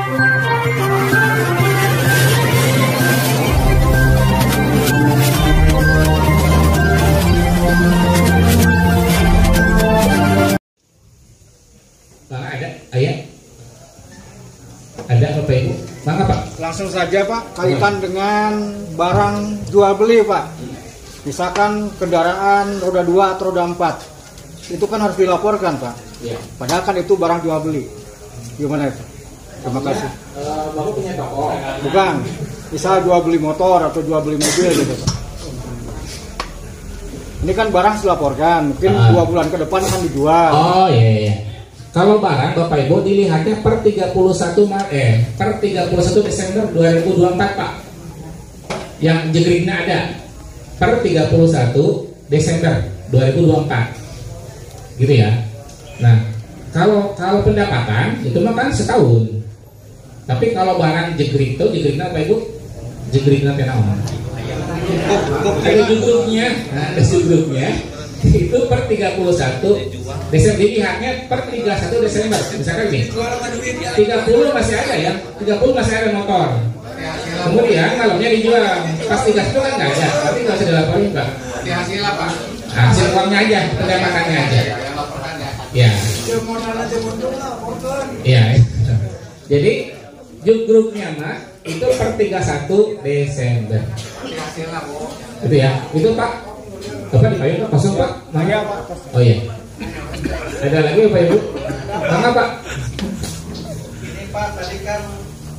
Ada Bapak Ibu? Mangga Pak. Langsung saja Pak, kaitan dengan barang jual beli Pak. Misalkan kendaraan roda 2 atau roda 4, itu kan harus dilaporkan Pak. Ya. Padahal kan itu barang jual beli. Gimana itu? Terima kasih. Bapak punya toko? Bukan, misal jual beli motor atau jual beli mobil gitu Pak. Ini kan barang harus dilaporkan, mungkin 2 bulan ke depan kan dijual. Oh iya. Kalau barang Bapak Ibu dilihatnya per 31 Desember 2024 Pak. Yang jegriknya ada per 31 Desember 2024. Gitu ya. Nah, kalau pendapatan itu mah kan setahun. Tapi kalau barang jegriknya Bapak Ibu, jegriknya tenawan. Ada jugruknya, ada jugruknya. Itu per 31 Desember, dilihatnya per 31 Desember. Misalkan gini, 30 masih ada ya, 30 masih ada motor. Kemudian kalaunya dijual, pas 31 kan nggak ada, tapi nggak usah dilaporin Pak. Hasil apa? Hasil uangnya aja, pendapatannya aja. Ya. Ya. Jadi jugruknya mah itu per 31 Desember. Itu ya, itu Pak. Bapak dibayar Pak, kosong Pak? Iya Pak. Oh iya. Ada lagi Bapak Ibu? Mana Pak? Ini Pak, tadi kan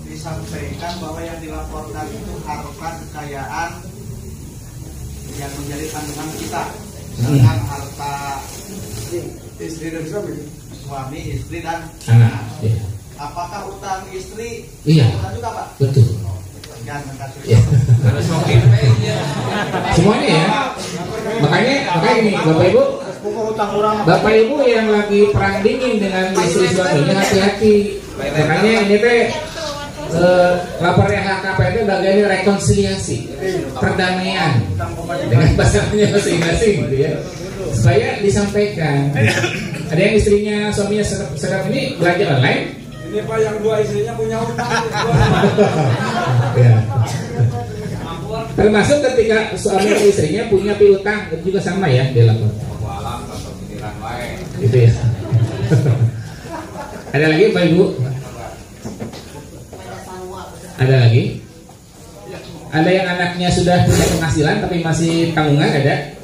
disampaikan bahwa yang dilaporkan itu harta kekayaan yang menjadi tanggungan kita. Misalkan harta istri dan suami, istri dan Anak. Ya. Apakah utang istri? Iya. Utang juga Pak? Betul. Jangan kasih. Ya. Semuanya ya. Makanya ini Bapak Ibu, Bapak Ibu yang lagi perang dingin dengan istri suaminya hati-hati. Makanya ini teh lapor LHKPN itu bagian rekonsiliasi, perdamaian dengan pasangannya masing-masing gitu ya. Supaya disampaikan. Ada yang istrinya suaminya sedang ini belanja online. Ini Pak yang 2 istrinya punya utang. Ya. Termasuk ketika suami dan istrinya punya piutang, itu juga sama ya dia lapor. Gitu ya. Ada lagi Pak Ibu? Ada lagi? Ada yang anaknya sudah punya penghasilan tapi masih tanggungan, ada?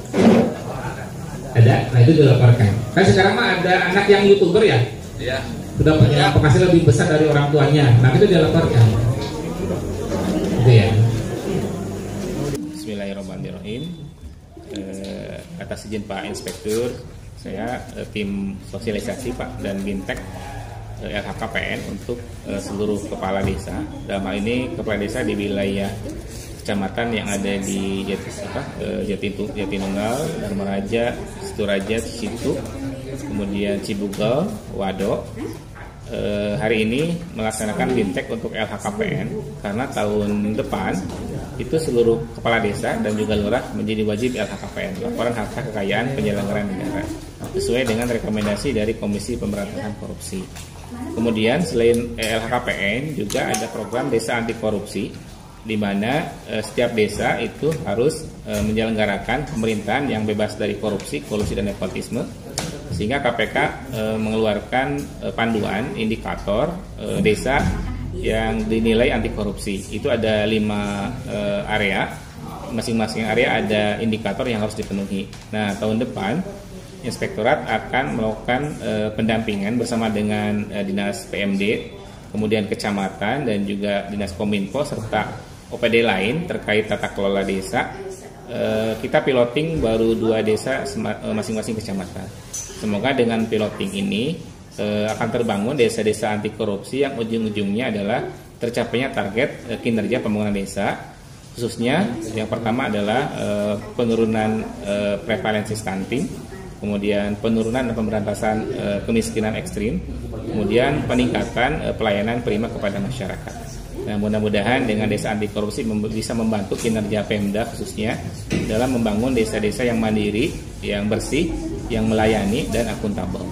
Ada. Nah itu dilaporkan. Kan sekarang mah ada anak yang YouTuber ya? Iya. Sudah punya penghasilan lebih besar dari orang tuanya. Nah itu dilaporkan. Gitu ya. Bismillahirrahmanirrahim. Atas izin Pak Inspektur, saya tim sosialisasi Pak dan Bintek LHKPN untuk seluruh kepala desa. Dalam hal ini kepala desa di wilayah kecamatan yang ada di Jatinunggal, Dharmaraja, Situraja, Citu, kemudian Cibugal, Wado. Hari ini melaksanakan Bintek untuk LHKPN karena tahun depan itu seluruh kepala desa dan juga lurah menjadi wajib LHKPN, laporan harta kekayaan penyelenggaraan negara, sesuai dengan rekomendasi dari Komisi Pemberantasan Korupsi. Kemudian selain LHKPN juga ada program Desa Anti Korupsi, di mana setiap desa itu harus menyelenggarakan pemerintahan yang bebas dari korupsi, kolusi dan nepotisme. Sehingga KPK mengeluarkan panduan indikator desa yang dinilai anti korupsi. Itu ada 5 area, masing-masing area ada indikator yang harus dipenuhi. Nah, tahun depan Inspektorat akan melakukan pendampingan bersama dengan Dinas PMD, kemudian Kecamatan dan juga Dinas Kominfo serta OPD lain terkait tata kelola desa. Kita piloting baru 2 desa masing-masing kecamatan. Semoga dengan piloting ini akan terbangun desa-desa anti korupsi yang ujung-ujungnya adalah tercapainya target kinerja pembangunan desa. Khususnya yang pertama adalah penurunan prevalensi stunting, kemudian penurunan dan pemberantasan kemiskinan ekstrim, kemudian peningkatan pelayanan prima kepada masyarakat. Nah, mudah-mudahan dengan desa anti korupsi bisa membantu kinerja Pemda khususnya dalam membangun desa-desa yang mandiri, yang bersih, yang melayani dan akuntabel.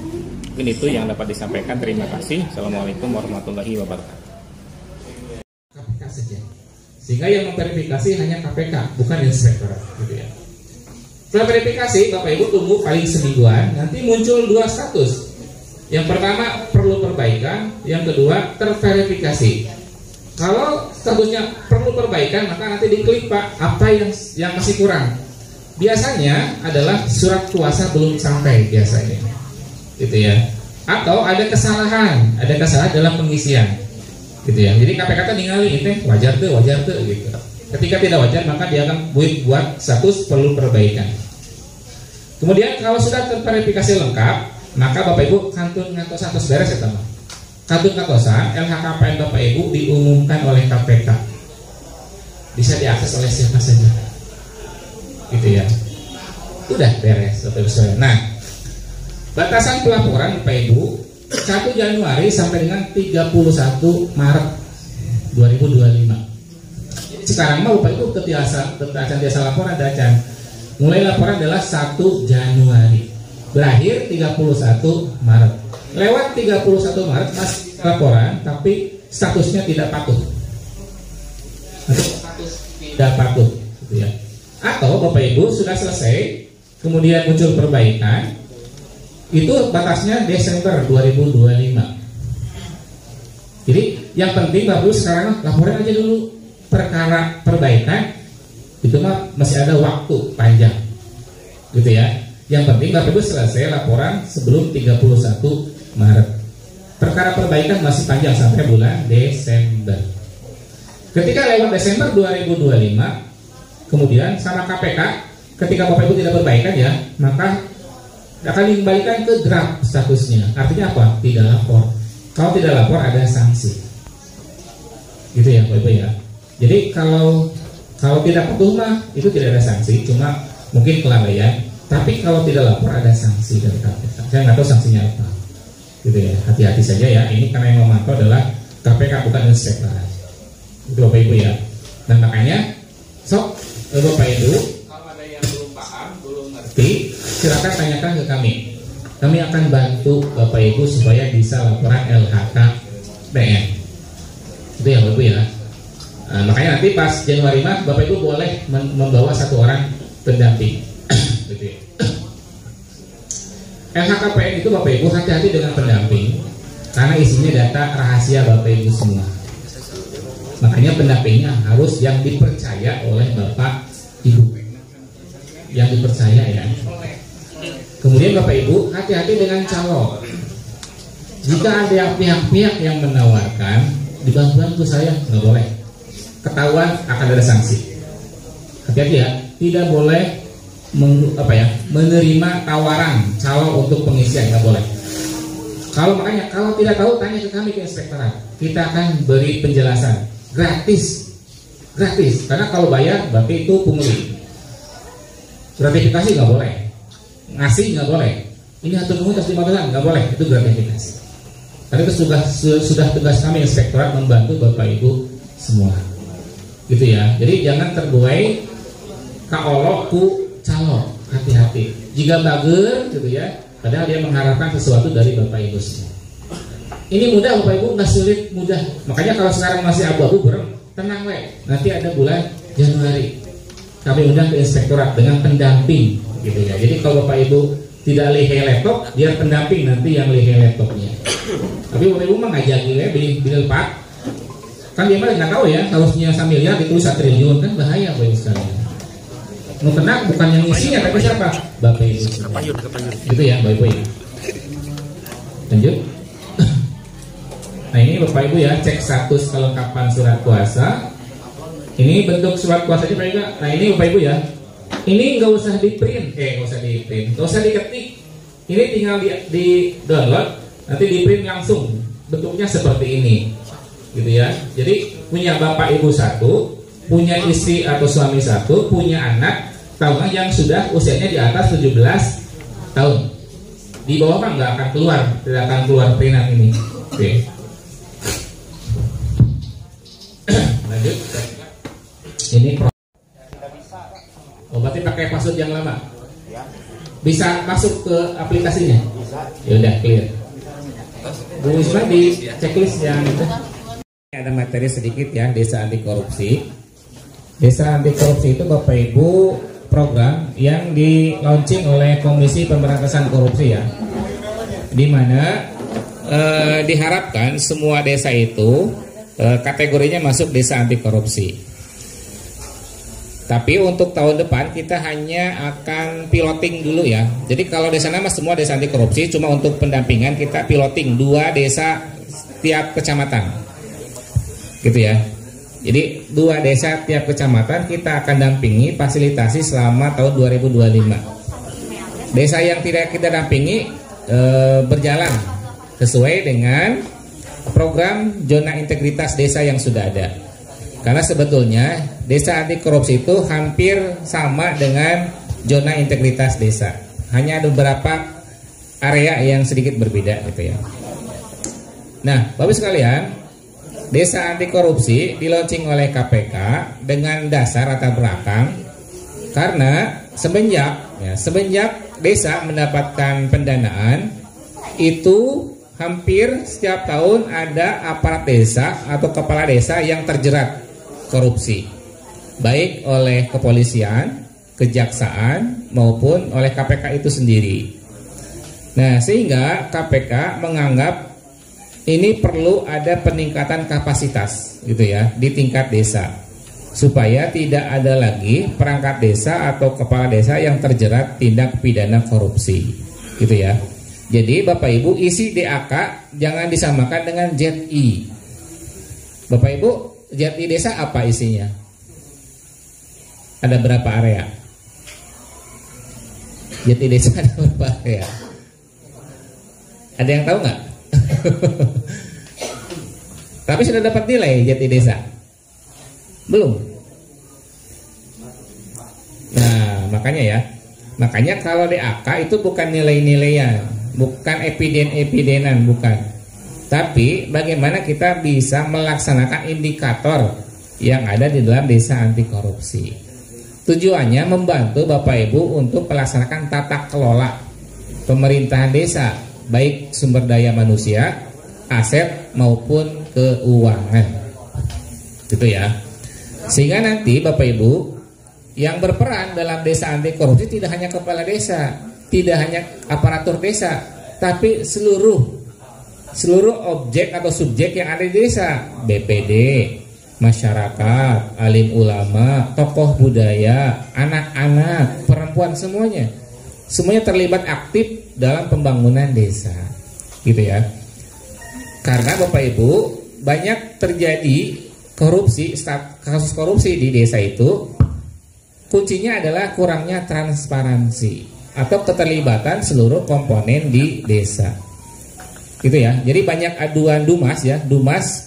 Mungkin itu yang dapat disampaikan. Terima kasih. Assalamualaikum warahmatullahi wabarakatuh. Sehingga yang memverifikasi hanya KPK, bukan inspektorat, gitu ya. Setelah verifikasi, Bapak Ibu tunggu paling semingguan, nanti muncul 2 status. Yang pertama perlu perbaikan, yang kedua terverifikasi. Kalau statusnya perlu perbaikan, maka nanti diklik Pak, apa yang masih kurang. Biasanya adalah surat kuasa belum sampai biasanya, gitu ya. Atau ada kesalahan dalam pengisian, gitu ya. Jadi KPK tuh ningali itu wajar tuh gitu. Ketika tidak wajar maka dia akan buat status perlu perbaikan. Kemudian kalau sudah terverifikasi lengkap, maka Bapak Ibu kantun ngatosan terus beres ya teman. Kantun ngatosan LHKPN Bapak Ibu diumumkan oleh KPK. Bisa diakses oleh siapa saja. Gitu ya. Udah beres Bapak Ibu sekalian. Nah, batasan pelaporan Bapak Ibu 1 Januari sampai dengan 31 Maret 2025. Sekarang mau Bapak Ibu tetacan jasa laporan dacan. Mulai laporan adalah 1 Januari. Berakhir 31 Maret. Lewat 31 Maret masih laporan tapi statusnya tidak patuh. Tidak patuh, gitu ya. Atau Bapak Ibu sudah selesai, kemudian muncul perbaikan. Itu batasnya Desember 2025. Jadi yang penting Bapak Ibu sekarang laporan aja dulu. Perkara perbaikan itu mah masih ada waktu panjang, gitu ya. Yang penting Bapak Ibu selesai laporan sebelum 31 Maret. Perkara perbaikan masih panjang sampai bulan Desember. Ketika lewat Desember 2025, kemudian sama KPK, ketika Bapak Ibu tidak perbaikan ya, maka akan dikembalikan ke draft statusnya. Artinya apa? Tidak lapor. Kalau tidak lapor ada sanksi. Gitu ya Bapak Ibu ya. Jadi kalau tidak patuh mah itu tidak ada sanksi, cuma mungkin kelalaian. Tapi kalau tidak lapor ada sanksi dari KPK. Saya nggak tahu sanksinya apa. Gitu ya. Hati-hati saja ya. Ini karena yang memantau adalah KPK bukan inspektorat. Itu Bapak Ibu ya. Dan makanya sok Bapak Ibu kalau ada yang belum paham, belum ngerti, silakan tanyakan ke kami. Kami akan bantu Bapak Ibu supaya bisa laporan LHKPN. Itu ya Bapak Ibu ya. Nah, makanya nanti pas Januari mah Bapak Ibu boleh membawa 1 orang pendamping. Gitu ya. LHKPN itu Bapak Ibu hati-hati dengan pendamping karena isinya data rahasia Bapak Ibu semua. Makanya pendampingnya harus yang dipercaya oleh Bapak Ibu, yang dipercaya ya. Kemudian Bapak Ibu hati-hati dengan calo. Jika ada pihak-pihak yang menawarkan dibantu saya, nggak boleh. Ketahuan akan ada sanksi. Hati-hati ya, tidak boleh menerima tawaran calo untuk pengisian, nggak boleh. Makanya kalau tidak tahu tanya ke kami ke inspektorat, kita akan beri penjelasan gratis. Karena kalau bayar berarti itu pungli. Gratifikasi nggak boleh, ngasih nggak boleh. Ini atur umum atas 5 nggak boleh, itu gratifikasi. Karena itu sudah tugas kami inspektorat membantu Bapak Ibu semua. Gitu ya. Jadi jangan terbuai kaolok ku calo, hati-hati. Jika bager gitu ya, padahal dia mengharapkan sesuatu dari Bapak Ibu semua. Ini mudah Bapak Ibu, nggak sulit, mudah. Makanya kalau sekarang masih abu-abu burem, tenang we. Nanti ada bulan Januari. Kami undang ke inspektorat dengan pendamping gitu ya. Jadi kalau Bapak Ibu tidak lihe laptop, biar pendamping nanti yang lihe laptopnya. Tapi Bapak Ibu mah ngajak di lepak. Kan dia mah nggak tahu ya, harusnya samiliar ditulis 1 triliun, kan bahaya Bapak Ibu sekalian. Mau kena bukan yang isinya tapi siapa? Bapak Ibu. Gitu ya Bapak Ibu ya. Lanjut. Nah ini Bapak Ibu ya, cek status kelengkapan surat kuasa. Ini bentuk surat kuasanya Bapak Ibu. Nah ini Bapak Ibu ya, ini nggak usah di print, nggak usah diketik. Ini tinggal di download, nanti di print langsung. Bentuknya seperti ini. Gitu ya. Jadi punya Bapak Ibu 1, punya istri atau suami 1, punya anak tahunan yang sudah usianya di atas 17 tahun. Di bawah kan nggak akan keluar, tidak akan keluar printan ini. Oke. Lanjut. Ini berarti pakai password yang lama. Bisa masuk ke aplikasinya. Ya udah clear. Bu Wisma di checklist yang itu. Ada materi sedikit ya, desa anti korupsi. Desa Anti Korupsi itu Bapak Ibu program yang di launching oleh Komisi Pemberantasan Korupsi ya, di mana diharapkan semua desa itu kategorinya masuk desa anti korupsi. Tapi untuk tahun depan kita hanya akan piloting dulu ya. Jadi kalau desa nama semua desa anti korupsi, cuma untuk pendampingan kita piloting 2 desa tiap kecamatan, gitu ya. Jadi 2 desa tiap kecamatan kita akan dampingi fasilitasi selama tahun 2025. Desa yang tidak kita dampingi berjalan sesuai dengan program zona integritas desa yang sudah ada. Karena sebetulnya desa anti korupsi itu hampir sama dengan zona integritas desa. Hanya ada beberapa area yang sedikit berbeda gitu ya. Nah, Bapak sekalian, desa anti korupsi dilaunching oleh KPK dengan dasar latar belakang karena semenjak desa mendapatkan pendanaan itu hampir setiap tahun ada aparat desa atau kepala desa yang terjerat korupsi, baik oleh kepolisian, kejaksaan maupun oleh KPK itu sendiri. Nah, sehingga KPK menganggap ini perlu ada peningkatan kapasitas gitu ya di tingkat desa, supaya tidak ada lagi perangkat desa atau kepala desa yang terjerat tindak pidana korupsi gitu ya. Jadi Bapak Ibu, isi DAK jangan disamakan dengan ZI. Bapak Ibu, ZI desa apa isinya? Ada berapa area? ZI desa ada berapa area? Ada yang tahu nggak? Tapi sudah dapat nilai ZI desa? Belum? Nah, makanya kalau DAK itu bukan nilai-nilaian, bukan epiden-epidenan, bukan. Tapi bagaimana kita bisa melaksanakan indikator yang ada di dalam desa anti korupsi. Tujuannya membantu Bapak Ibu untuk melaksanakan tata kelola pemerintahan desa, baik sumber daya manusia, aset maupun keuangan. Gitu ya. Sehingga nanti Bapak Ibu yang berperan dalam desa anti korupsi tidak hanya kepala desa, tidak hanya aparatur desa, tapi seluruh objek atau subjek yang ada di desa, BPD, masyarakat, alim ulama, tokoh budaya, anak-anak, perempuan, semuanya terlibat aktif dalam pembangunan desa, gitu ya. Karena Bapak Ibu banyak terjadi kasus korupsi di desa itu, kuncinya adalah kurangnya transparansi atau keterlibatan seluruh komponen di desa. Gitu ya. Jadi banyak aduan dumas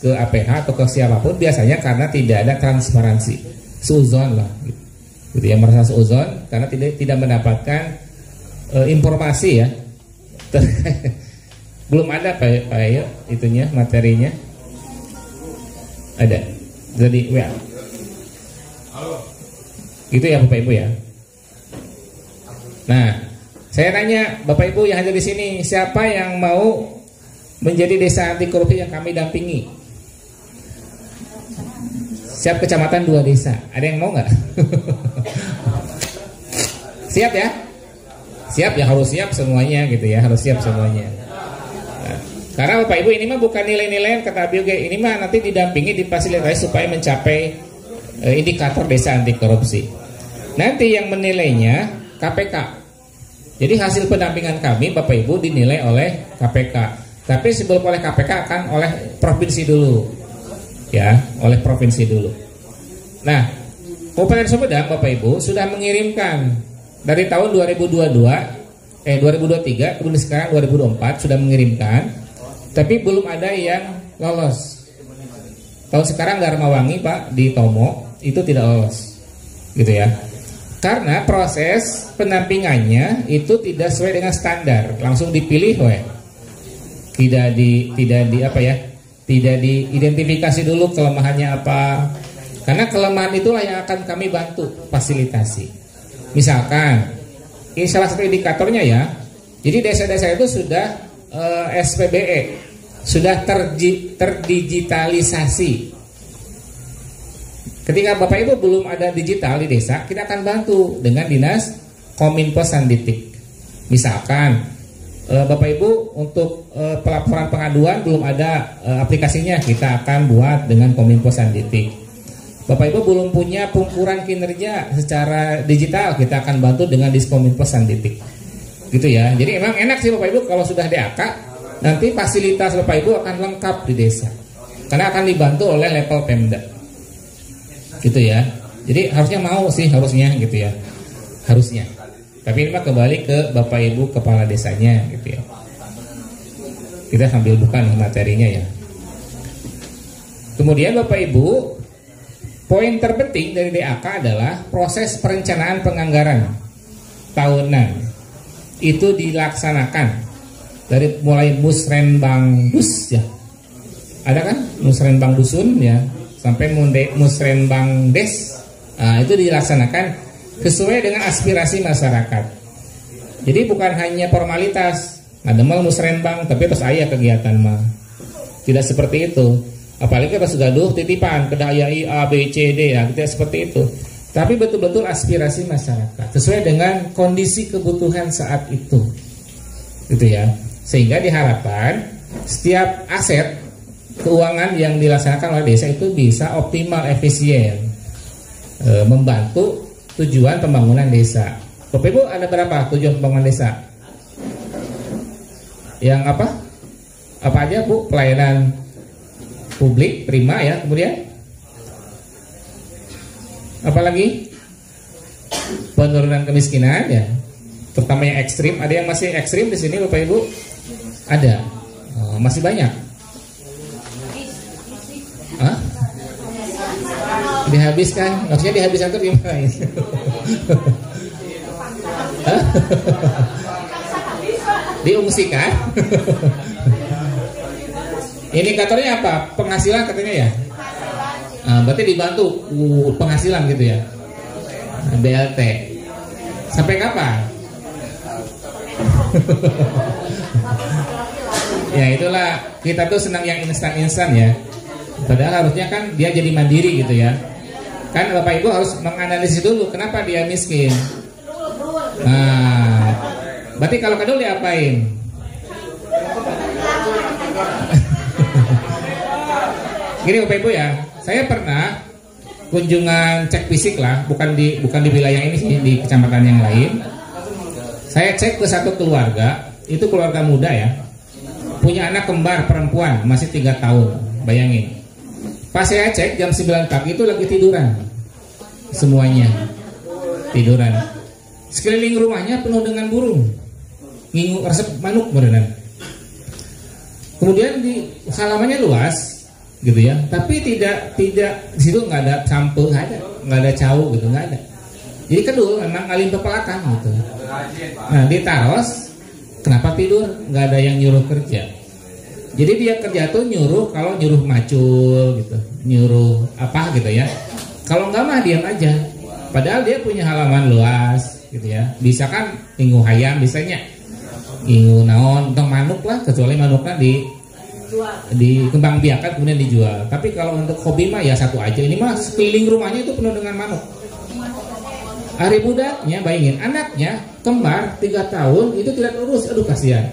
ke APH atau ke siapapun biasanya karena tidak ada transparansi. Suuzon lah gitu ya, merasa suuzon karena tidak mendapatkan informasi ya. Belum ada Pak Ayo itunya materinya. Ada. Jadi ya. Gitu ya Bapak Ibu ya. Nah, saya tanya Bapak Ibu yang ada di sini, siapa yang mau menjadi desa anti korupsi yang kami dampingi? Siap kecamatan 2 desa. Ada yang mau nggak? Siap ya? Siap ya, harus siap semuanya gitu ya, harus siap semuanya. Nah, karena Bapak Ibu ini mah bukan nilai-nilai yang kata Bill Gates, ini mah nanti didampingi, difasilitasi supaya mencapai indikator desa anti korupsi. Nanti yang menilainya KPK. Jadi hasil pendampingan kami Bapak Ibu dinilai oleh KPK. Tapi sebelum oleh KPK akan oleh provinsi dulu, ya, oleh provinsi dulu. Nah, Kabupaten Sumedang Bapak Ibu sudah mengirimkan dari tahun 2023, kemudian sekarang 2024 sudah mengirimkan, tapi belum ada yang lolos. Tahun sekarang Dharmawangi Pak di Tomo itu tidak lolos, gitu ya. Karena proses pendampingannya itu tidak sesuai dengan standar, langsung dipilih, tidak diidentifikasi dulu kelemahannya apa. Karena kelemahan itulah yang akan kami bantu fasilitasi. Misalkan, ini salah satu indikatornya ya. Jadi desa-desa itu sudah SPBE, sudah terdigitalisasi. Ketika Bapak Ibu belum ada digital di desa, kita akan bantu dengan dinas Kominfo Sanditik. Misalkan Bapak Ibu untuk pelaporan pengaduan belum ada aplikasinya, kita akan buat dengan Kominfo Sanditik. Bapak Ibu belum punya pengukuran kinerja secara digital, kita akan bantu dengan Diskominfo Sanditik. Gitu ya. Jadi emang enak sih Bapak Ibu kalau sudah DAK, nanti fasilitas Bapak Ibu akan lengkap di desa. Karena akan dibantu oleh level Pemda. Gitu ya. Jadi harusnya mau sih, harusnya gitu ya. Harusnya. Tapi ini mah kembali ke Bapak Ibu kepala desanya gitu ya. Kita sambil buka nih materinya ya. Kemudian Bapak Ibu, poin terpenting dari DAK adalah proses perencanaan penganggaran tahunan. Itu dilaksanakan dari mulai musrenbang dus ya. Ada kan musrenbang dusun ya, sampai musrenbang des. Nah, itu dilaksanakan sesuai dengan aspirasi masyarakat. Jadi bukan hanya formalitas, ngademel musrenbang tapi terus aya kegiatan mah. Tidak seperti itu. Apalagi pas gaduh titipan kedayai A B C D ya, tidak seperti itu. Tapi betul-betul aspirasi masyarakat sesuai dengan kondisi kebutuhan saat itu. Gitu ya. Sehingga diharapkan setiap aset keuangan yang dilaksanakan oleh desa itu bisa optimal, efisien, membantu tujuan pembangunan desa. Bapak Ibu, ada berapa tujuan pembangunan desa? Yang apa? Apa aja Bu? Pelayanan publik, prima ya, kemudian apalagi? Penurunan kemiskinan ya, terutama yang ekstrim. Ada yang masih ekstrim di sini Bapak Ibu? Ada, masih banyak. Hah? Dihabiskan, maksudnya dihabiskan tuh gimana? Diungsikan? Indikatornya apa? Penghasilan katanya ya? Berarti dibantu penghasilan gitu ya? BLT. Sampai kapan? Ya itulah, kita tuh senang yang instan-instan ya. Padahal harusnya kan dia jadi mandiri gitu ya. Kan Bapak Ibu harus menganalisis dulu kenapa dia miskin. Nah, berarti kalau kadul diapain? Gini Bapak Ibu ya, saya pernah kunjungan cek fisik lah, bukan di wilayah ini sih, di kecamatan yang lain. Saya cek ke satu keluarga, itu keluarga muda ya, punya anak kembar perempuan masih 3 tahun, bayangin. Pas saya cek jam 9 pagi itu lagi tiduran, semuanya tiduran. Sekeliling rumahnya penuh dengan burung, ngingu resep manuk beneran. Kemudian di halamannya luas, gitu ya. Tapi tidak di situ nggak ada sampel, nggak ada cau gitu, nggak ada. Jadi kedul memang alim pepelakan gitu. Nah di Taros, kenapa tidur? Nggak ada yang nyuruh kerja. Jadi dia kerja tuh nyuruh, kalau nyuruh macul gitu, nyuruh apa gitu ya. Kalau nggak mah diam aja. Padahal dia punya halaman luas gitu ya. Bisa kan minggu hayam, bisanya minggu naon, tentang manuk lah, kecuali manuknya di kembang biakan kemudian dijual. Tapi kalau untuk hobi mah ya satu aja. Ini mah sekeliling rumahnya itu penuh dengan manuk. Hari budaknya, bayangin, anaknya kembar 3 tahun itu tidak lurus, aduh kasihan.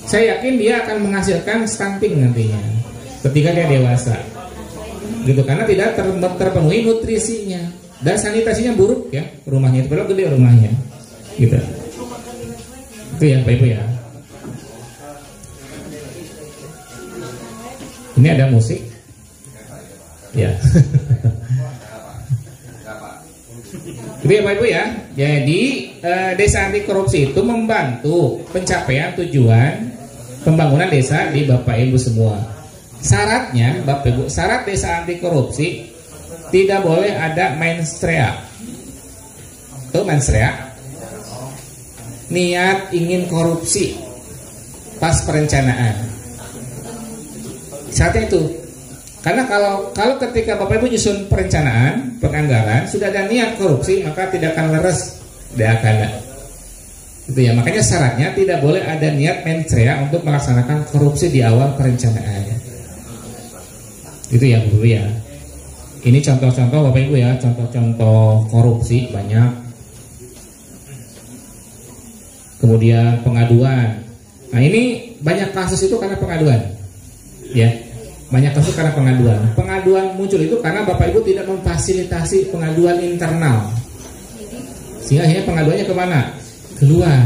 Saya yakin dia akan menghasilkan stunting nantinya ketika dia dewasa, gitu, karena tidak terpenuhi nutrisinya dan sanitasinya buruk ya rumahnya. Itu padahal gede rumahnya, gitu. Itu ya Pak Ibu ya. Ini ada musik, ya. Itu ya Pak Ibu ya. Jadi desa anti korupsi itu membantu pencapaian tujuan pembangunan desa di Bapak Ibu semua. Syaratnya Bapak Ibu, syarat desa anti korupsi tidak boleh ada mensrea. Itu mensrea, niat ingin korupsi pas perencanaan. Syaratnya itu. Karena kalau ketika Bapak Ibu nyusun perencanaan, penganggaran, sudah ada niat korupsi, maka tidak akan leres, tidak akan. Itu ya, makanya syaratnya tidak boleh ada niat mensrea untuk melaksanakan korupsi di awal perencanaan. Itu ya Bu ya. Ini contoh-contoh Bapak Ibu ya, contoh-contoh korupsi banyak. Kemudian pengaduan. Nah ini banyak kasus itu karena pengaduan, ya. Banyak kasus karena pengaduan. Pengaduan muncul itu karena Bapak Ibu tidak memfasilitasi pengaduan internal. Sehingga akhirnya pengaduannya kemana? Keluar.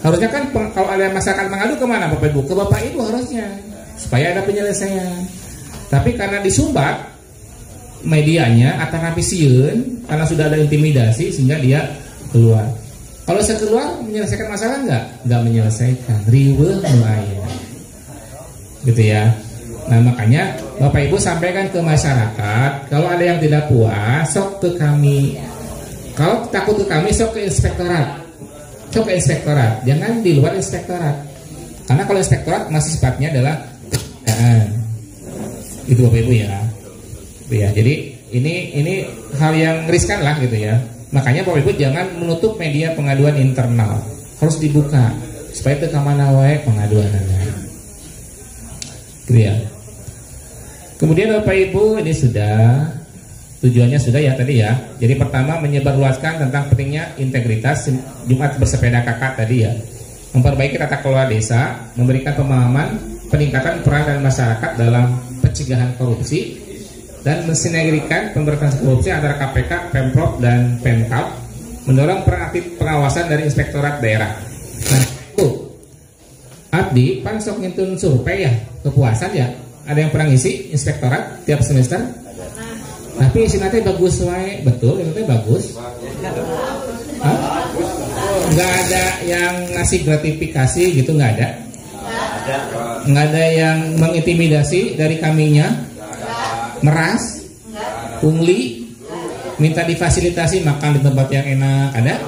Harusnya kan kalau ada masyarakat mengadu kemana Bapak Ibu? Ke Bapak Ibu harusnya, supaya ada penyelesaian. Tapi karena disumbat medianya atau rapisieun, karena sudah ada intimidasi sehingga dia keluar. Kalau saya keluar menyelesaikan masalah nggak menyelesaikan, riweuh aya. Gitu ya. Nah makanya Bapak Ibu sampaikan ke masyarakat, kalau ada yang tidak puas sok ke kami. Kalau takut ke kami sok ke inspektorat. Sok ke inspektorat, jangan di luar inspektorat. Karena kalau inspektorat masih sifatnya adalah itu Bapak Ibu ya. Ya, jadi ini hal yang riskan lah gitu ya. Makanya Bapak Ibu jangan menutup media pengaduan internal, harus dibuka supaya itu kemana wae pengaduannya. Gitu ya. Kemudian Bapak Ibu ini sudah tujuannya sudah ya tadi ya. Jadi pertama menyebarluaskan tentang pentingnya integritas Jumat bersepeda kakak tadi ya. Memperbaiki tata kelola desa, memberikan pemahaman, peningkatan peran dan masyarakat dalam pencegahan korupsi, dan mensinergikan pemberantasan korupsi antara KPK, Pemprov, dan Pemkab, mendorong peran aktif pengawasan dari inspektorat daerah. Nah, itu Abdi pan sok ngintun survei ya, kepuasan ya. Ada yang pernah ngisi inspektorat tiap semester? Tapi isi nanti bagus wae, betul, itu bagus. Nggak ada yang ngasih gratifikasi gitu, nggak ada. Nggak ada yang mengintimidasi dari kaminya. Meras, pungli, minta difasilitasi makan di tempat yang enak, ada?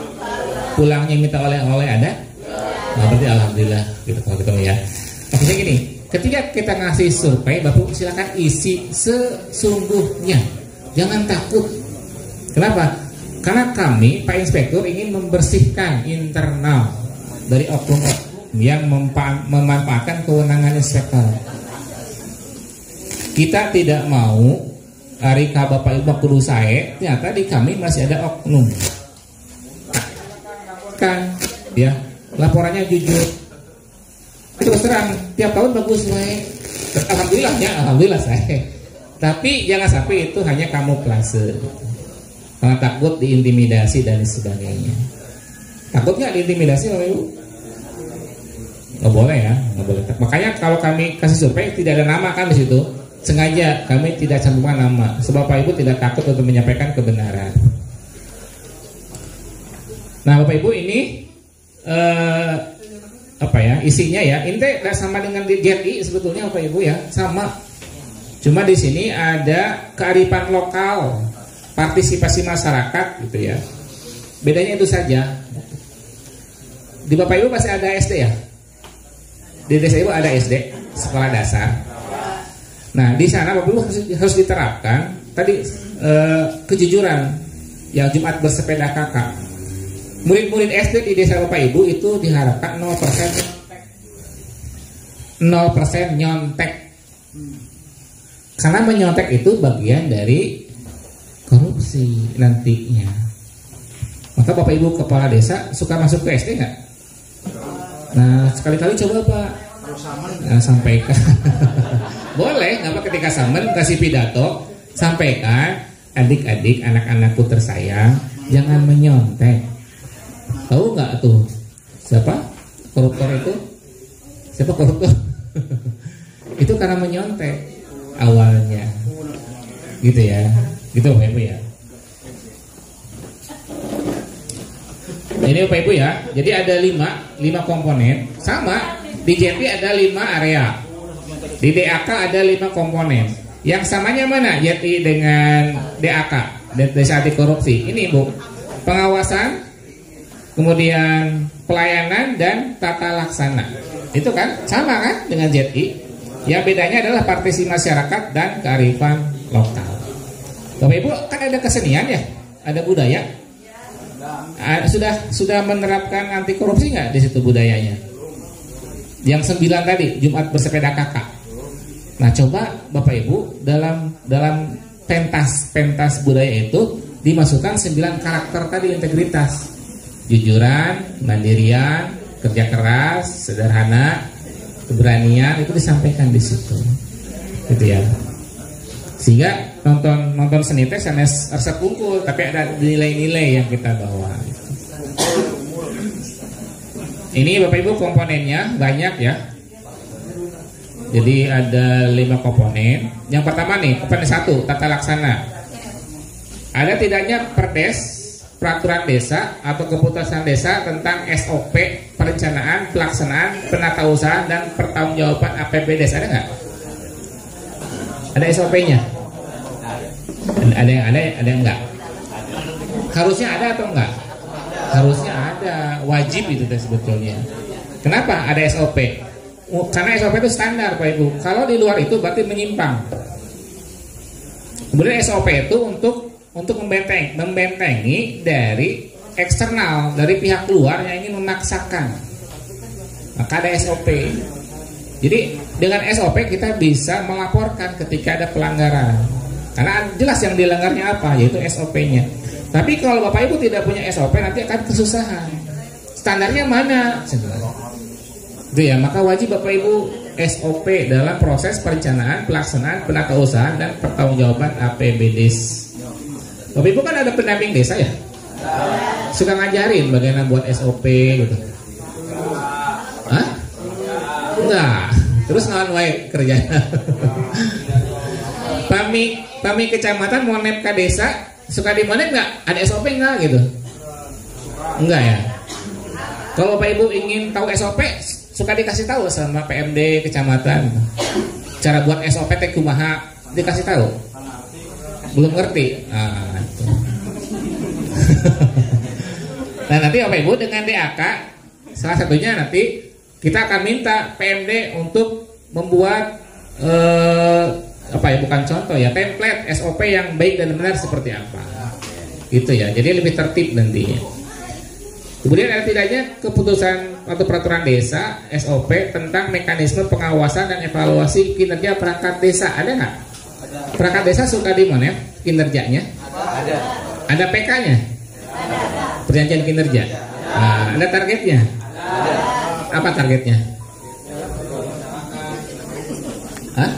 Pulangnya minta oleh-oleh, ada? Nah, berarti alhamdulillah gitu kalau gitu ya. Maksudnya gini, ketika kita ngasih survei, Bapak silakan isi sesungguhnya, jangan takut. Kenapa? Karena kami, Pak Inspektur, ingin membersihkan internal dari oknum-oknum yang memanfaatkan kewenangan inspektor. Kita tidak mau hari Bapak Ibu kudu sae, ternyata di kami masih ada oknum. Kan, ya, laporannya jujur. Terus terang, tiap tahun bagus wae. Alhamdulillah ya, alhamdulillah saya. Tapi jangan sampai itu hanya kamuflase. Karena takut diintimidasi dan sebagainya. Takut nggak diintimidasi Bapak Ibu? Nggak boleh ya, nggak boleh. Makanya kalau kami kasih survei tidak ada nama kan di situ. Sengaja kami tidak cantumkan nama, sebab Bapak Ibu tidak takut untuk menyampaikan kebenaran. Nah Bapak Ibu ini apa ya isinya ya? Ini tidak sama dengan di JRI sebetulnya Bapak Ibu ya, sama. Cuma di sini ada kearifan lokal, partisipasi masyarakat gitu ya. Bedanya itu saja. Di Bapak Ibu masih ada SD ya? Di desa Ibu ada SD, sekolah dasar. Nah di sana Bapak Ibu harus diterapkan tadi kejujuran yang Jumat bersepeda kakak. Murid-murid SD di desa Bapak Ibu itu diharapkan 0% nyontek. Karena menyontek itu bagian dari korupsi nantinya. Maka Bapak Ibu kepala desa suka masuk ke SD nggak? Nah sekali-kali coba Pak sampaikan. Boleh, nggak apa ketika samen kasih pidato, sampaikan adik-adik, anak-anakku tersayang, jangan menyontek. Tahu nggak tuh siapa koruptor itu? Siapa koruptor? Itu karena menyontek awalnya, gitu ya, gitu Bapak Ibu ya. Ini Bapak Ibu ya, jadi ada 5 komponen, sama di JP ada 5 area. Di DAK ada 5 komponen. Yang samanya mana JTI dengan DAK, Desa Anti Korupsi? Ini Bu, pengawasan, kemudian pelayanan dan tata laksana. Itu kan sama kan dengan JTI. Yang bedanya adalah partisipasi masyarakat dan kearifan lokal. Bapak Ibu kan ada kesenian ya, ada budaya. Sudah menerapkan anti korupsi nggak di situ budayanya? Yang 9 tadi Jumat bersepeda kakak. Nah coba Bapak Ibu dalam pentas budaya itu dimasukkan 9 karakter tadi integritas. Jujuran, mandirian, kerja keras, sederhana, keberanian, itu disampaikan di situ. Gitu ya. Sehingga nonton seni teh sanes resep unggul, tapi ada nilai-nilai yang kita bawa. Ini Bapak Ibu komponennya banyak ya. Jadi ada 5 komponen. Yang pertama nih, komponen 1, tata laksana. Ada tidaknya perdes, peraturan desa atau keputusan desa tentang SOP, perencanaan, pelaksanaan, penatausahaan dan pertanggungjawaban APBDes, ada nggak? Ada SOP-nya? Ada yang enggak? Harusnya ada atau enggak? Harusnya ada, wajib itu sebetulnya. Kenapa ada SOP? Karena SOP itu standar Pak Ibu. Kalau di luar itu berarti menyimpang. Kemudian SOP itu untuk membentengi dari eksternal, dari pihak luar yang ingin memaksakan. Maka ada SOP. Jadi dengan SOP kita bisa melaporkan ketika ada pelanggaran. Karena jelas yang dilanggarnya apa, yaitu SOP-nya. Tapi kalau Bapak Ibu tidak punya SOP nanti akan kesusahan. Standarnya mana? Itu ya, maka wajib Bapak Ibu SOP dalam proses perencanaan, pelaksanaan, penatausahaan dan pertanggungjawaban APBDes. Bapak Ibu kan ada pendamping desa ya? Suka ngajarin bagaimana buat SOP gitu. Hah? Enggak. Terus ngawan wae kerjanya. Pami kecamatan mau nep ke desa, suka dimonep nggak? Ada SOP nggak gitu? Enggak ya. Kalau Bapak Ibu ingin tahu SOP, suka dikasih tahu sama PMD kecamatan. Cara buat SOP teh kumaha, dikasih tahu. Belum ngerti. Nah nanti Bapak Ibu dengan DAK, salah satunya nanti kita akan minta PMD untuk membuat bukan contoh ya, template SOP yang baik dan benar seperti apa. Gitu ya. Jadi lebih tertib nantinya. Kemudian ada tidaknya keputusan atau peraturan desa SOP tentang mekanisme pengawasan dan evaluasi kinerja perangkat desa. Ada nggak? Perangkat desa suka dimonep kinerjanya? Ada. Ada PK-nya? Perjanjian kinerja. Nah, ada targetnya? Apa targetnya? Hah?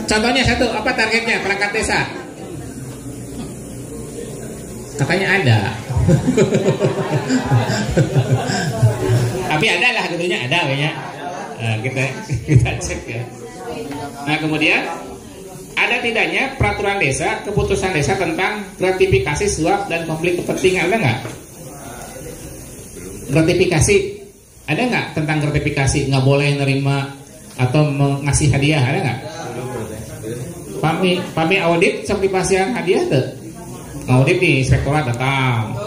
Contohnya satu, apa targetnya perangkat desa? Katanya ada. Tapi ada lah tentunya, ada kayaknya. Nah, kita cek ya. Nah kemudian ada tidaknya peraturan desa, keputusan desa tentang gratifikasi suap dan konflik kepentingan, ada nggak? Gratifikasi ada nggak tentang gratifikasi? Nggak boleh nerima atau mengasih hadiah, ada nggak? Pami audit sok dipasihan hadiah tuh. Audit nih, inspektorat datang.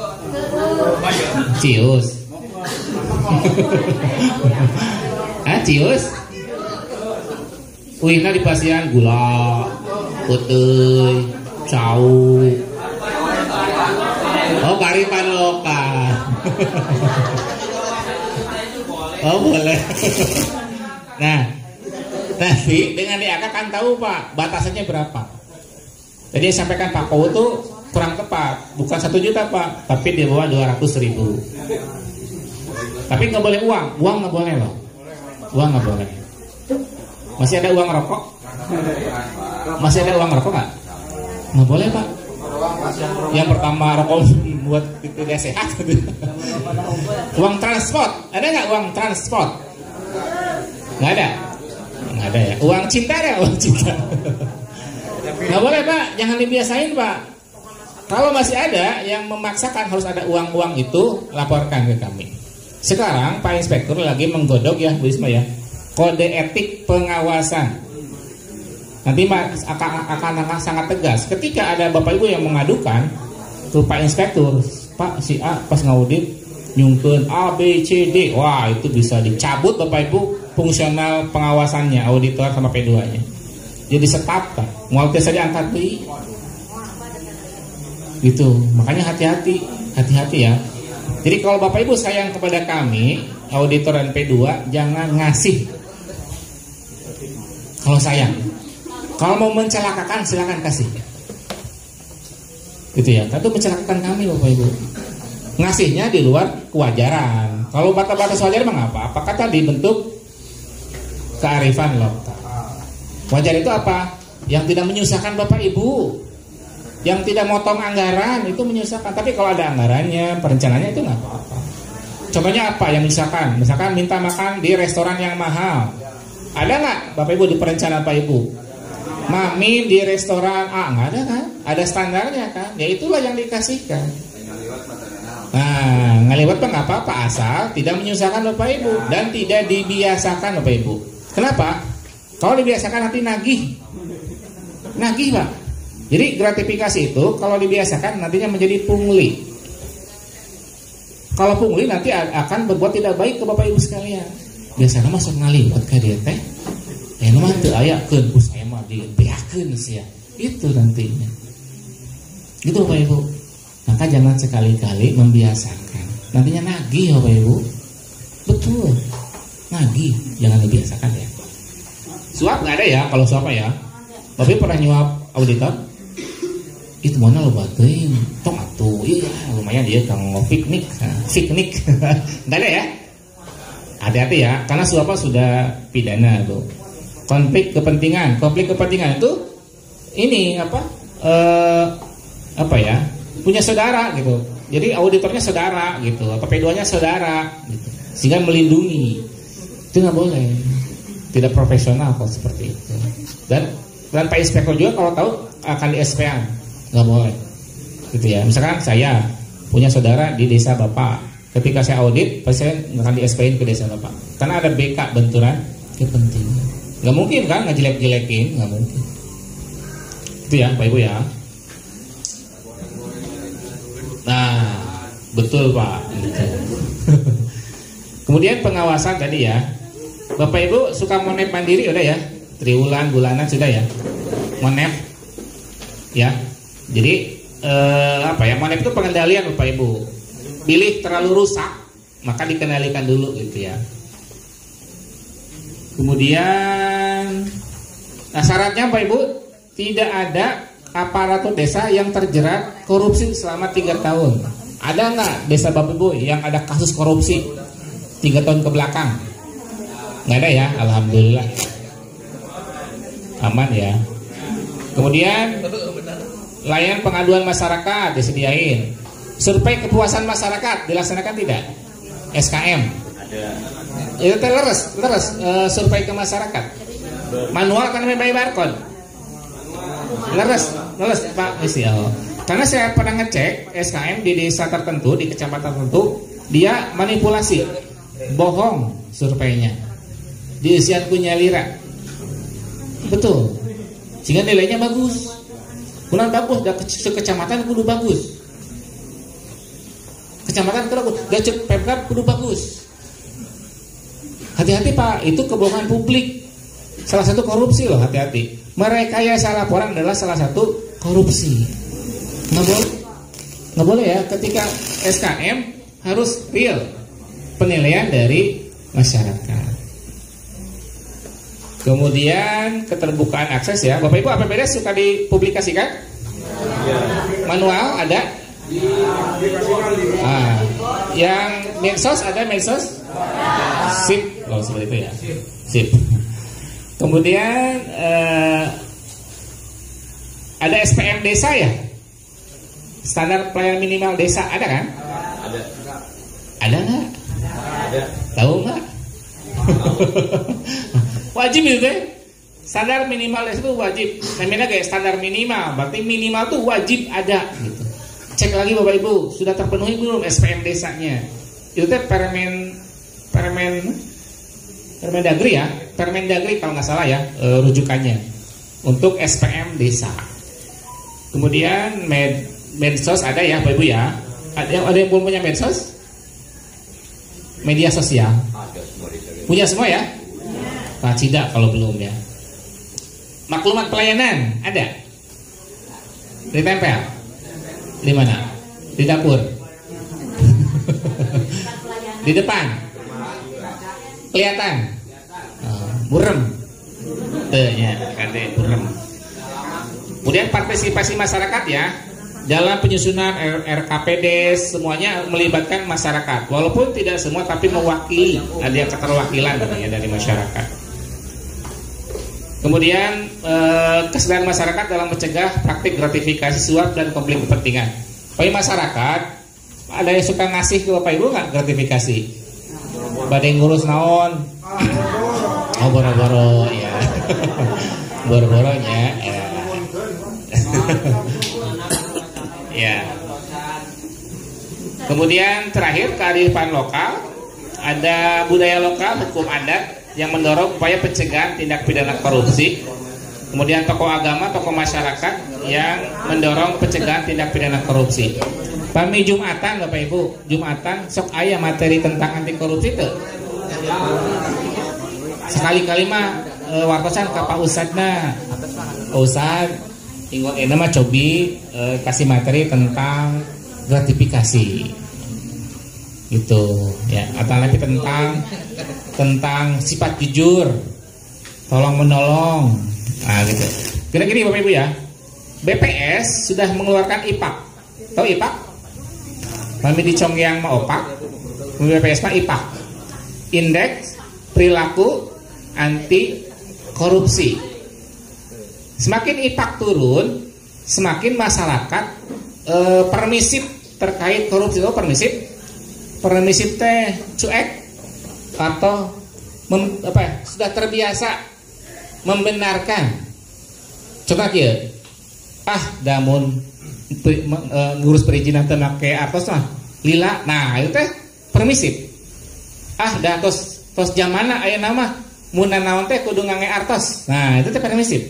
Cius. Cius. Uihna dipasihan gula, putih, cau. Oh, kari panoka. Oh, boleh. Nah, tapi dengan DAK kan tahu Pak batasannya berapa. Jadi yang sampaikan Pak Kowo itu kurang tepat, bukan 1 juta Pak, tapi di bawah 200.000. Tapi nggak boleh uang nggak boleh loh, uang nggak boleh. Masih ada uang rokok? Masih ada uang rokok nggak? Nggak boleh Pak. Yang pertama rokok buat tidak sehat. Uang transport, ada nggak uang transport? Nggak ada, nggak ada ya. Uang cinta ada, uang cinta. Nggak boleh Pak, jangan dibiasain Pak. Kalau masih ada yang memaksakan harus ada uang-uang itu, laporkan ke kami. Sekarang Pak Inspektur lagi menggodok ya Bu Isma ya, kode etik pengawasan. Nanti akan sangat tegas. Ketika ada Bapak Ibu yang mengadukan ke Pak Inspektur, Pak si A pas ngaudit nyungkeun A B C D, wah itu bisa dicabut Bapak Ibu fungsional pengawasannya, auditor sama P2-nya. Jadi stop kan, mau saja angkat beli. Gitu, makanya hati-hati ya. Jadi kalau Bapak Ibu sayang kepada kami, auditor dan P2, jangan ngasih. Kalau sayang, Kalau mau mencelakakan silakan kasih. Gitu ya. Tapi mencelakakan kami Bapak Ibu. Ngasihnya di luar kewajaran. Kalau batas wajar mah apa? Apakah tadi bentuk kearifan lokal? Wajar itu apa? Yang tidak menyusahkan Bapak Ibu, yang tidak motong anggaran itu menyusahkan. Tapi kalau ada anggarannya, perencanaannya itu nggak apa-apa. Contohnya apa yang menyusahkan? Misalkan minta makan di restoran yang mahal. Ada nggak Bapak Ibu di perencanaan Bapak Ibu? Mami di restoran A, nggak ada kan? Ada standarnya kan? Ya itulah yang dikasihkan. Nah, ngaliwat nggak apa-apa asal tidak menyusahkan Bapak Ibu dan tidak dibiasakan Bapak Ibu. Kenapa? Kalau dibiasakan nanti nagih Pak. Jadi gratifikasi itu kalau dibiasakan nantinya menjadi pungli. Kalau pungli nanti akan berbuat tidak baik ke Bapak Ibu sekalian. Biasanya masuk ngaliwat ke dia teh. Mah teu aya keun ku saya mah dibeakeun sia. Itu nantinya. Gitu Bapak Ibu. Maka jangan sekali-kali membiasakan. Nantinya nagih Bapak Ibu. Betul. Nagih, jangan dibiasakan ya. Suap nggak ada ya, kalau suap ya. Bapak pernah nyuap auditor? Itu mana lo batin? Tong atuh, iya lumayan dia kang piknik, piknik. Nggak ada ya? Hati-hati ya, karena suapnya sudah pidana tuh. Konflik kepentingan itu ini apa ya? Punya saudara gitu. Jadi auditornya saudara gitu, atau P2-nya saudara gitu. Sehingga melindungi. Itu nggak boleh. Tidak profesional kalau seperti itu. Dan Pak Inspektor juga kalau tahu akan di SP-an. Nggak boleh. Gitu ya. Misalkan saya punya saudara di desa Bapak. Ketika saya audit, pasti saya akan di SP-in ke desa Bapak. Karena ada BK benturan kepentingan. Nggak mungkin kan ngejelek-jelekin, nggak mungkin. Itu ya Pak Ibu ya. Nah, betul Pak. Kemudian pengawasan tadi ya. Bapak Ibu suka monep mandiri udah ya? Triwulan, bulanan sudah ya? Monep ya. Jadi monep itu pengendalian Bapak Ibu. Pilih terlalu rusak, maka dikendalikan dulu gitu ya. Kemudian syaratnya Bapak Ibu tidak ada aparatur desa yang terjerat korupsi selama 3 tahun. Ada nggak desa Bapak Ibu yang ada kasus korupsi 3 tahun ke belakang? Nggak ada ya, alhamdulillah. Aman ya. Kemudian layanan pengaduan masyarakat disediain. Survei kepuasan masyarakat dilaksanakan tidak? SKM. Ada. Itu leres survei ke masyarakat. Manual kan memang barcode. Leres Pak Isial. Karena saya pernah ngecek SKM di desa tertentu, di kecamatan tertentu, dia manipulasi, bohong surveinya, diisian punya lira, betul, sehingga nilainya bagus. Kurang bagus, kecamatan kudu bagus, kecamatan kudu bagus, gacet pemkab kudu bagus. Hati-hati Pak, itu kebohongan publik, salah satu korupsi loh, hati-hati. Merekayasa laporan adalah salah satu korupsi. Nggak boleh ya. Ketika SKM harus real penilaian dari masyarakat. Kemudian keterbukaan akses ya. Bapak Ibu APBD suka dipublikasikan? Manual ada? Yang medsos ada medsos? Sip, kalau seperti itu ya. Sip. Kemudian ada SPM desa ya, standar pelayanan minimal desa ada kan? Ada nggak? Tahu nggak? Wajib itu deh. Standar minimal desa itu wajib. Namanya kayak standar minimal, berarti minimal tuh wajib ada. Gitu. Cek lagi Bapak Ibu, sudah terpenuhi belum SPM desanya? Itu teh Permendagri ya, Permendagri kalau nggak salah ya rujukannya untuk SPM desa. Kemudian medsos ada ya Bapak Ibu ya. Ada yang belum punya medsos? Media sosial. Punya semua ya? Nah, tidak kalau belum ya. Maklumat pelayanan ada? Ditempel? Di mana? Di dapur? Di depan? Kelihatan? Burem? Ya, kade burem. Kemudian partisipasi masyarakat ya. Dalam penyusunan RKPD semuanya melibatkan masyarakat. Walaupun tidak semua tapi mewakili, ada yang keterwakilan ya dari masyarakat. Kemudian kesadaran masyarakat dalam mencegah praktik gratifikasi suap dan konflik kepentingan. Bagi masyarakat ada yang suka ngasih ke Bapak Ibu nggak gratifikasi? Badai ngurus naon? Oh boro-boro ya. Boro-boronya ya. Ya. Kemudian terakhir kearifan lokal, ada budaya lokal, hukum adat yang mendorong upaya pencegahan tindak pidana korupsi. Kemudian tokoh agama, tokoh masyarakat yang mendorong pencegahan tindak pidana korupsi. Pami Jumatan Bapak Ibu, Jumatan sok aya materi tentang anti korupsi tuh. Sekali-kali mah wartosan ka Pak Ustadna. Ustad ingat ini mah cobi kasih materi tentang gratifikasi gitu ya, atau lagi tentang sifat jujur, tolong menolong, nah gitu. Kira-kira Bapak Ibu ya, BPS sudah mengeluarkan IPAK, tahu IPAK? Kami di Congyang mah OPAK, BPS mah IPAK, Indeks Perilaku Anti Korupsi. Semakin IPAK turun, semakin masyarakat permisif terkait korupsi. Oh permisif teh cuek atau sudah terbiasa membenarkan. Contoh ya, damun ngurus perizinan teu make artos mah lila. Nah, itu teh permisif. Dah tos jamana aya nama mun naon teh kudu ngange artos. Nah, itu teh permisif.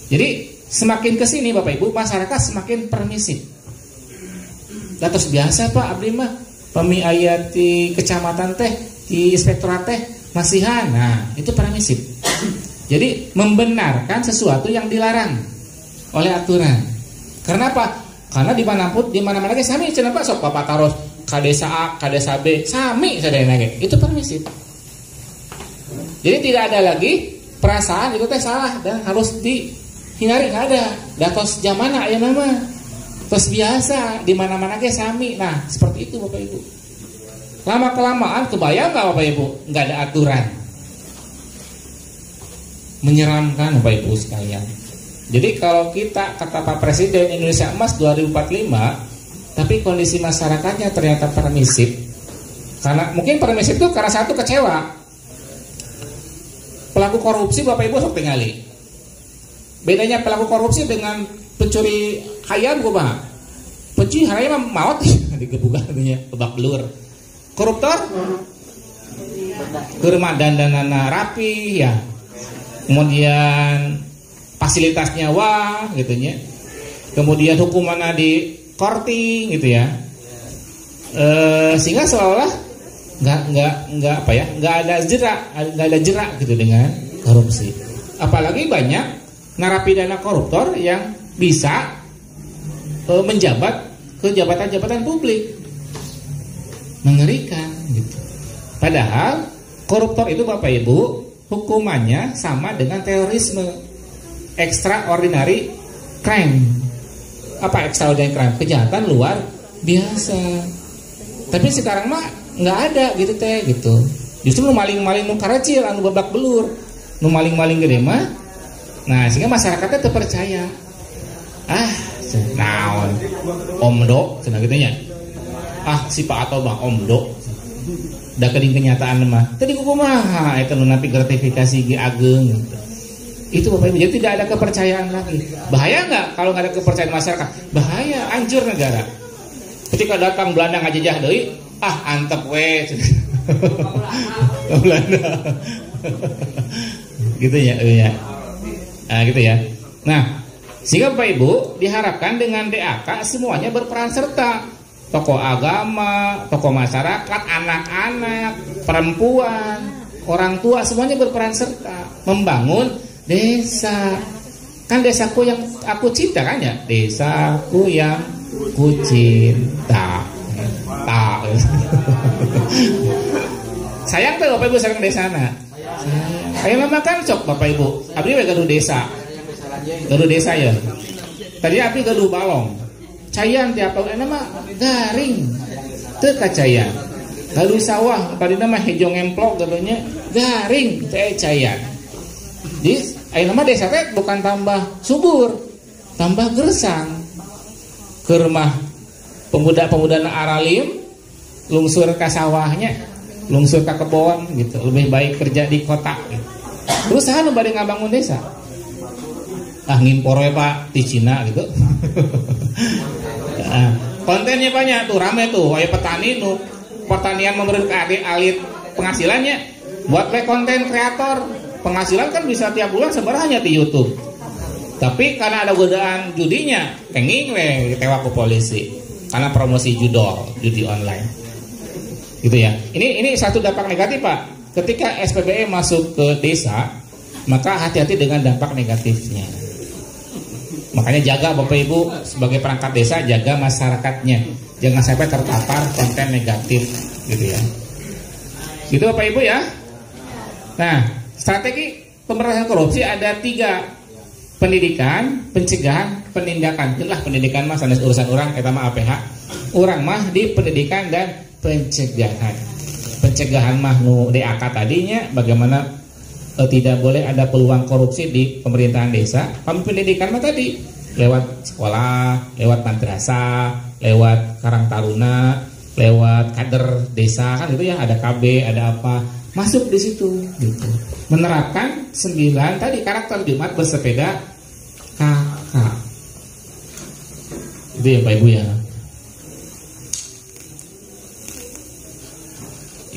Jadi semakin kesini Bapak Ibu masyarakat semakin permisif. Datos biasa Pak abdi mah pami aya di kecamatan teh di inspektorat teh masihan. Nah itu permisif. Jadi membenarkan sesuatu yang dilarang oleh aturan. Karena apa? Karena di mana-mana ge sami cenah Pak sok Bapak taros ka desa A, ka desa B sami sadayana ge. Itu permisif. Jadi tidak ada lagi perasaan itu teh salah dan harus hindari, nggak ada. Datos zamana aya nama. Terus biasa di mana-mana ge sami. Nah, seperti itu Bapak Ibu. Lama kelamaan kebayang nggak Bapak Ibu? Nggak ada aturan. Menyeramkan Bapak Ibu sekalian. Jadi kalau kita kata Pak Presiden Indonesia Emas 2045, tapi kondisi masyarakatnya ternyata permisif. Karena mungkin permisif itu karena satu kecewa. Pelaku korupsi Bapak Ibu sok tingali. Bedanya pelaku korupsi dengan pencuri hayam kumaha? Pencuri hayam maut digebukan katanya, babak belur. Koruptor keur dandanana rapi ya. Kemudian fasilitasnya wah gitu nya. Kemudian hukumannya di korting gitu ya. Sehingga seolah nggak ada jerak gitu dengan korupsi. Apalagi banyak narapidana koruptor yang bisa menjabat ke jabatan-jabatan publik. Mengerikan gitu. Padahal koruptor itu Bapak Ibu hukumannya sama dengan terorisme, extraordinary crime. Apa extraordinary crime? Kejahatan luar biasa. Tapi sekarang mah nggak ada gitu teh gitu. Justru nu maling-maling nu karacil anu babak belur, nu maling-maling gede mah. Nah, sehingga masyarakatnya terpercaya. Naon omdo cenah kitu nya. Si Pak Ato mah omdo. Da kening kenyataan mah. Tadi kumaha eta nu napi gratifikasi ge ageng gitu. Itu Bapak Ibu, jadi tidak ada kepercayaan lagi. Bahaya nggak kalau nggak ada kepercayaan masyarakat? Bahaya, hancur negara. Ketika datang Belanda ngajajah deui, antep we. Belanda. Gitu ya. Gitu ya. Nah, sehingga Bapak Ibu diharapkan dengan DAK semuanya berperan serta. Tokoh agama, tokoh masyarakat, anak-anak, perempuan, orang tua semuanya berperan serta membangun desa. Kan desaku yang aku cinta kan ya? Desaku yang ku cinta. Sayang tuh Bapak Ibu sareng desana. Ayo makan sok Bapak Ibu. Abdi we gaduh desa. Gaduh desa ya. Tadi abdi gaduh balong. Cayan tiap tahun mah garing. Teu kacayan. Gaduh sawah tadi mah hejo ngemplok gaduhnya garing teh cayan. Di ayeuna mah desa teh bukan tambah subur, tambah gersang. Keur mah pemuda-pemuda aralim lungsur ke sawahnya, lungsur ke kebon gitu, lebih baik kerja di kota gitu. Terus saya nu bade ngabangun desa, ngimpor we Pak di Cina gitu. Nah, kontennya banyak tuh, rame tuh, kayak petani nu pertanian memberikan alit penghasilannya, buat konten kreator, penghasilan kan bisa tiap bulan sebenarnya di YouTube. Tapi karena ada godaan judinya, tenging we tewa ku polisi karena promosi judi online. Gitu ya. Ini satu dampak negatif Pak. Ketika SPBE masuk ke desa, maka hati-hati dengan dampak negatifnya. Makanya jaga Bapak Ibu sebagai perangkat desa, jaga masyarakatnya, jangan sampai terpapar konten negatif, gitu ya. Gitu Bapak Ibu ya. Nah, strategi pemberantasan korupsi ada 3. Pendidikan, pencegahan, penindakan. Itulah pendidikan mah sanes urusan orang, eta mah APH. Orang mah di pendidikan dan pencegahan. Pencegahan mah nu DAK tadinya bagaimana tidak boleh ada peluang korupsi di pemerintahan desa. Kami pendidikan mah tadi lewat sekolah, lewat madrasah, lewat Karang Taruna, lewat kader desa kan itu ya, ada KB, ada apa, masuk di situ gitu. Menerapkan 9 tadi karakter Jumat bersepeda kakak. Itu ya Pak Ibu ya.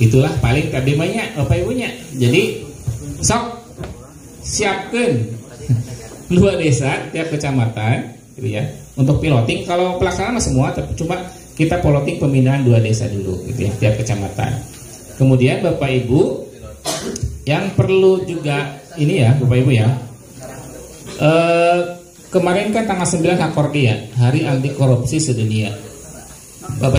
Itulah paling tadi banyak Bapak Ibunya. Jadi sok siapkan 2 desa tiap kecamatan gitu ya untuk piloting. Kalau pelaksanaan semua, tapi cuma kita piloting pembinaan 2 desa dulu gitu ya tiap kecamatan. Kemudian Bapak Ibu yang perlu juga ini ya Bapak Ibu ya, kemarin kan tanggal 9 Hakordia, Hari Anti Korupsi Sedunia. Bapak